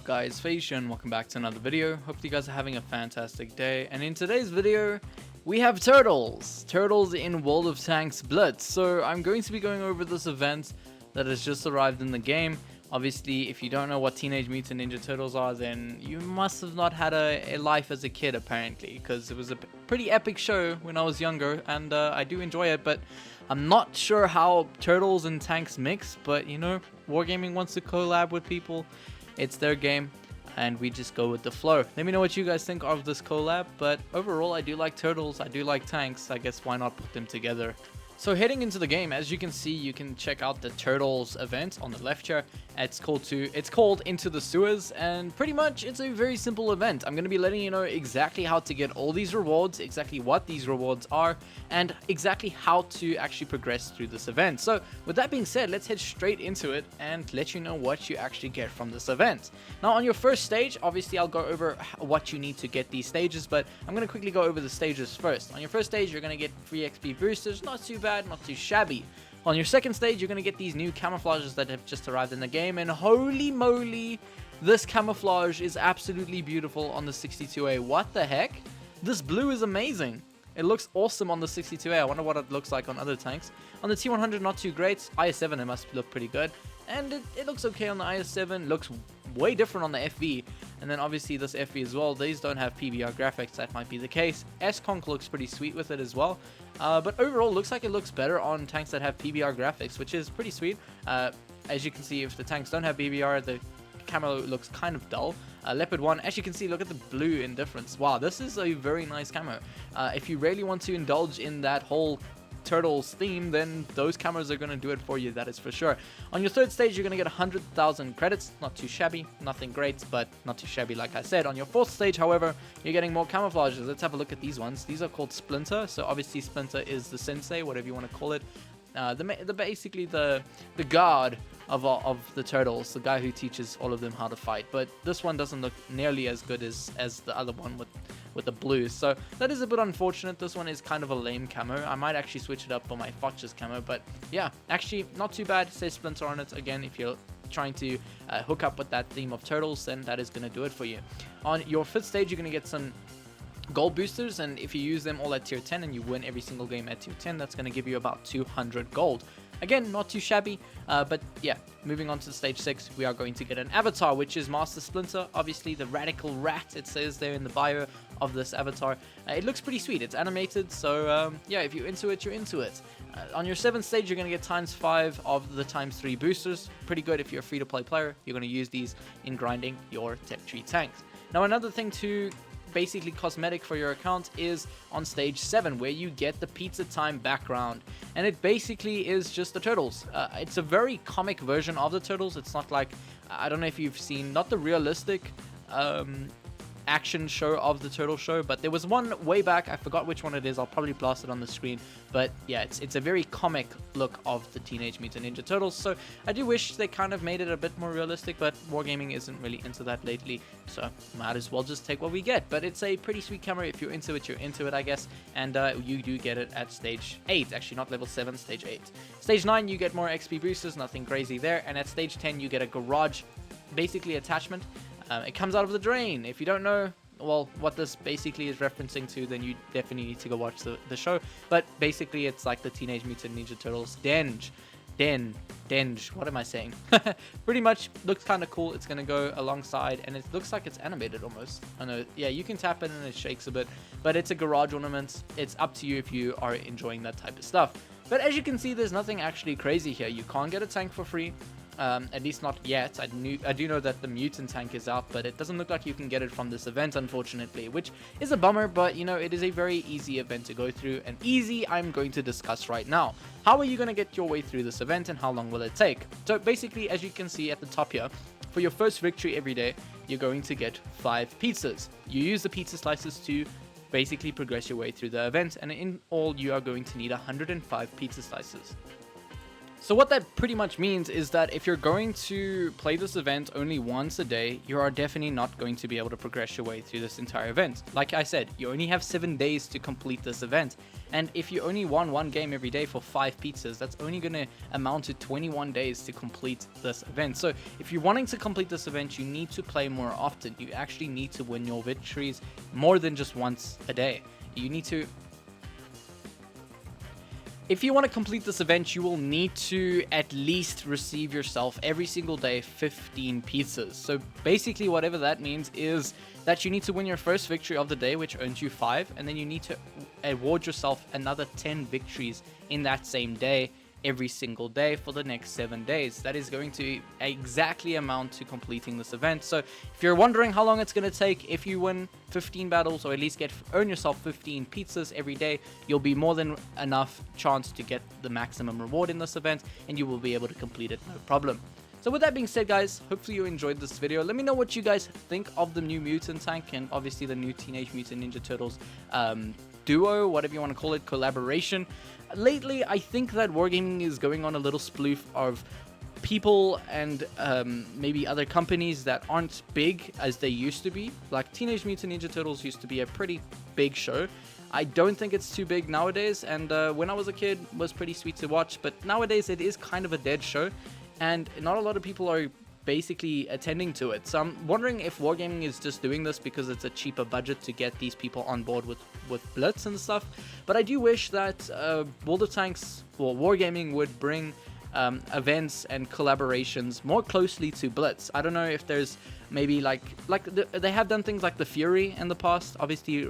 guys, Facian, welcome back to another video. Hope you guys are having a fantastic day. And in today's video, we have Turtles in World of Tanks Blitz. So I'm going to be going over this event that has just arrived in the game. Obviously, if you don't know what Teenage Mutant Ninja Turtles are, then you must have not had a life as a kid, apparently, because it was a pretty epic show when I was younger, and I do enjoy it, but I'm not sure how Turtles and Tanks mix, but you know, Wargaming wants to collab with people. It's their game, and we just go with the flow. Let me know what you guys think of this collab, but overall, I do like Turtles, I do like Tanks. I guess why not put them together? So heading into the game, as you can see, you can check out the Turtles event on the left here. It's called Into the Sewers, and pretty much it's a very simple event. I'm going to be letting you know exactly how to get all these rewards, exactly what these rewards are, and exactly how to actually progress through this event. So with that being said, let's head straight into it and let you know what you actually get from this event. Now on your first stage, obviously I'll go over what you need to get these stages, but I'm going to quickly go over the stages first. On your first stage, you're going to get free XP boosters, not too bad, not too shabby. On your second stage, you're going to get these new camouflages that have just arrived in the game, and holy moly, this camouflage is absolutely beautiful on the 62A. What the heck? This blue is amazing. It looks awesome on the 62A. I wonder what it looks like on other tanks. On the T100, not too great. IS7, it must look pretty good. And it looks okay on the IS7. Looks way different on the FV. And then obviously this FV as well. These don't have PBR graphics. That might be the case. S-Conk looks pretty sweet with it as well. But overall, looks like it looks better on tanks that have PBR graphics, which is pretty sweet. As you can see, if the tanks don't have PBR, the camo looks kind of dull. Leopard 1, as you can see, look at the blue indifference. Wow, this is a very nice camo. If you really want to indulge in that whole Turtles theme, then those cameras are going to do it for you, that is for sure. On your third stage, you're going to get 100,000 credits. Not too shabby, nothing great, but not too shabby like I said. On your fourth stage, however, you're getting more camouflages. Let's have a look at these ones. These are called Splinter, so obviously Splinter is the sensei, whatever you want to call it. Basically the guard of the Turtles, the guy who teaches all of them how to fight. But this one doesn't look nearly as good as the other one with the blues, so that is a bit unfortunate. This one is kind of a lame camo. I might actually switch it up for my Fox's camo, but yeah, actually not too bad. It says Splinter on it. Again, if you're trying to hook up with that theme of Turtles, then that is going to do it for you. On your fifth stage, you're going to get some gold boosters, and if you use them all at tier 10 and you win every single game at tier 10, that's going to give you about 200 gold. Again, not too shabby, but yeah, moving on to stage 6, we are going to get an avatar, which is Master Splinter, obviously the radical rat, it says there in the bio of this avatar. It looks pretty sweet, it's animated, so yeah, if you're into it, you're into it. On your 7th stage, you're going to get ×5 of the ×3 boosters. Pretty good if you're a free-to-play player. You're going to use these in grinding your Tech Tree tanks. Now, another thing to basically cosmetic for your account is on stage 7, where you get the Pizza Time background, and it basically is just the Turtles. It's a very comic version of the Turtles. It's not like, I don't know if you've seen, not the realistic action show of the Turtle show, but there was one way back. I forgot which one it is. I'll probably blast it on the screen, but yeah, it's a very comic look of the Teenage Mutant Ninja Turtles. So I do wish they kind of made it a bit more realistic, but Wargaming isn't really into that lately, so might as well just take what we get. But it's a pretty sweet camera. If you're into it, you're into it, I guess. And you do get it at stage 8, actually not level 7, stage 8. Stage 9, you get more XP boosters, nothing crazy there. And at stage 10, you get a garage basically attachment. It comes out of the drain. If you don't know, well, what this basically is referencing to, then you definitely need to go watch the show. But basically, it's like the Teenage Mutant Ninja Turtles Denge. What am I saying? Pretty much looks kind of cool. It's going to go alongside, and it looks like it's animated almost. I know, yeah, you can tap it and it shakes a bit, but it's a garage ornament. It's up to you if you are enjoying that type of stuff. But as you can see, there's nothing actually crazy here. You can't get a tank for free. At least not yet. I do know that the Mutant Tank is out, but it doesn't look like you can get it from this event, unfortunately, which is a bummer, but you know, it is a very easy event to go through, and easy I'm going to discuss right now. How are you going to get your way through this event, and how long will it take? So basically, as you can see at the top here, for your first victory every day, you're going to get 5 pizzas. You use the pizza slices to basically progress your way through the event, and in all, you are going to need 105 pizza slices. So what that pretty much means is that if you're going to play this event only once a day, you are definitely not going to be able to progress your way through this entire event. Like I said, you only have 7 days to complete this event. And if you only won one game every day for 5 pizzas, that's only going to amount to 21 days to complete this event. So if you're wanting to complete this event, you need to play more often. You actually need to win your victories more than just once a day. You need to... If you want to complete this event, you will need to at least receive yourself every single day 15 pizzas. So basically whatever that means is that you need to win your first victory of the day, which earns you 5, and then you need to award yourself another 10 victories in that same day every single day for the next 7 days. That is going to exactly amount to completing this event. So if you're wondering how long it's going to take, if you win 15 battles or at least earn yourself 15 pizzas every day, you'll be more than enough chance to get the maximum reward in this event, and you will be able to complete it no problem. So with that being said, guys, hopefully you enjoyed this video. Let me know what you guys think of the new Mutant Tank and obviously the new Teenage Mutant Ninja Turtles duo, whatever you want to call it, collaboration. Lately, I think that Wargaming is going on a little sploof of people and maybe other companies that aren't big as they used to be. Like Teenage Mutant Ninja Turtles used to be a pretty big show. I don't think it's too big nowadays, and when I was a kid, it was pretty sweet to watch, but nowadays it is kind of a dead show, and not a lot of people are basically attending to it. So I'm wondering if Wargaming is just doing this because it's a cheaper budget to get these people on board with Blitz and stuff. But I do wish that World of Tanks or Wargaming would bring events and collaborations more closely to Blitz. I don't know if there's maybe they have done things like the Fury in the past, obviously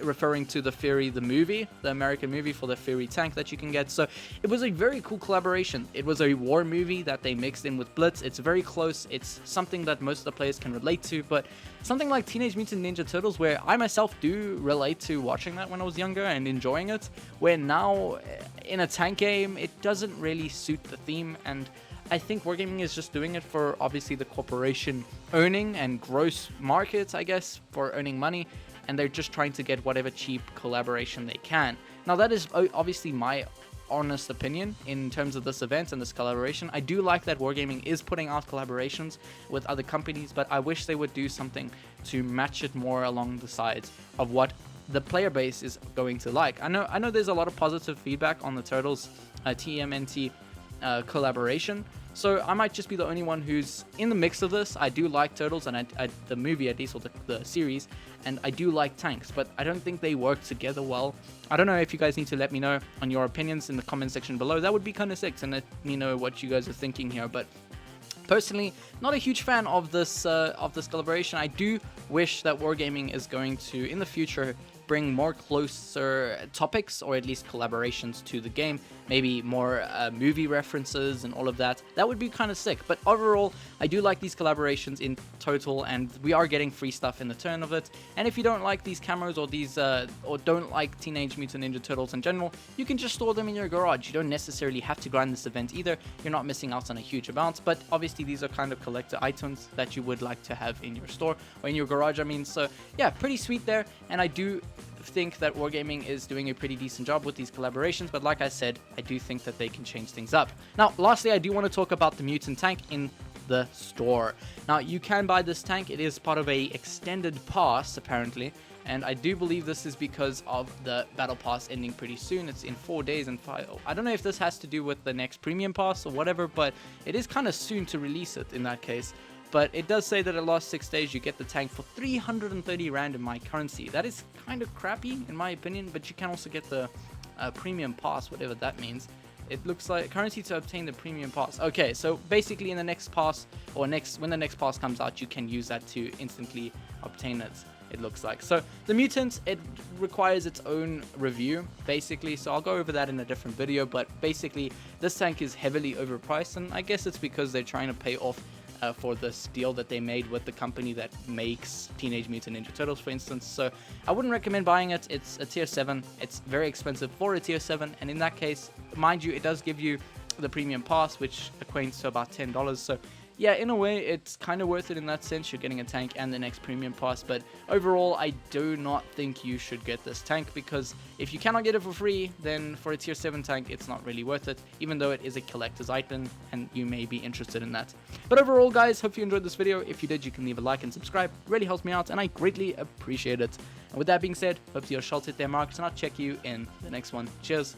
referring to the Fury, the movie, the American movie for the Fury tank that you can get. So it was a very cool collaboration. It was a war movie that they mixed in with Blitz. It's very close. It's something that most of the players can relate to, but something like Teenage Mutant Ninja Turtles, where I myself do relate to watching that when I was younger and enjoying it, where now in a tank game, it doesn't really suit the theme, and I think Wargaming is just doing it for obviously the corporation earning and gross markets, I guess, for earning money, and they're just trying to get whatever cheap collaboration they can. Now that is obviously my honest opinion in terms of this event and this collaboration. I do like that Wargaming is putting out collaborations with other companies, but I wish they would do something to match it more along the sides of what the player base is going to like. I know there's a lot of positive feedback on the Turtles TMNT collaboration, so I might just be the only one who's in the mix of this. I do like Turtles and the movie, at least, or the series, and I do like tanks, but I don't think they work together well. I don't know if you guys need to let me know on your opinions in the comment section below. That would be kind of sick, and let me know what you guys are thinking here. But personally, not a huge fan of this collaboration. I do wish that Wargaming is going to, in the future, bring more closer topics or at least collaborations to the game, maybe more movie references and all of that. That would be kind of sick. But overall, I do like these collaborations in total, and we are getting free stuff in the turn of it. And if you don't like these camos or these or don't like Teenage Mutant Ninja Turtles in general, you can just store them in your garage. You don't necessarily have to grind this event either. You're not missing out on a huge amount, but obviously these are kind of collector items that you would like to have in your store or in your garage, I mean. So yeah, pretty sweet there, and I do think that Wargaming is doing a pretty decent job with these collaborations, but like I said, I do think that they can change things up. Now, lastly, I do want to talk about the Mutant Tank in the store. Now, you can buy this tank. It is part of a extended pass, apparently, and I do believe this is because of the battle pass ending pretty soon. It's in 4 days and 5. I don't know if this has to do with the next premium pass or whatever, but it is kind of soon to release it in that case. But it does say that at last 6 days you get the tank for 330 rand in my currency. That is kind of crappy in my opinion, but you can also get the premium pass, whatever that means. It looks like currency to obtain the premium pass. Okay, so basically in the next pass, or when the next pass comes out, you can use that to instantly obtain it, it looks like. So the Mutant, it requires its own review basically, so I'll go over that in a different video. But basically this tank is heavily overpriced, and I guess it's because they're trying to pay off for this deal that they made with the company that makes Teenage Mutant Ninja Turtles, for instance. So I wouldn't recommend buying it. It's a tier 7. It's very expensive for a tier 7, and in that case, mind you, it does give you the premium pass, which equates to about $10. So yeah, in a way, it's kind of worth it in that sense. You're getting a tank and the next premium pass, but overall, I do not think you should get this tank, because if you cannot get it for free, then for a tier 7 tank, it's not really worth it, even though it is a collector's item, and you may be interested in that. But overall, guys, hope you enjoyed this video. If you did, you can leave a like and subscribe. It really helps me out, and I greatly appreciate it. And with that being said, hope your shots hit their marks, and I'll check you in the next one. Cheers.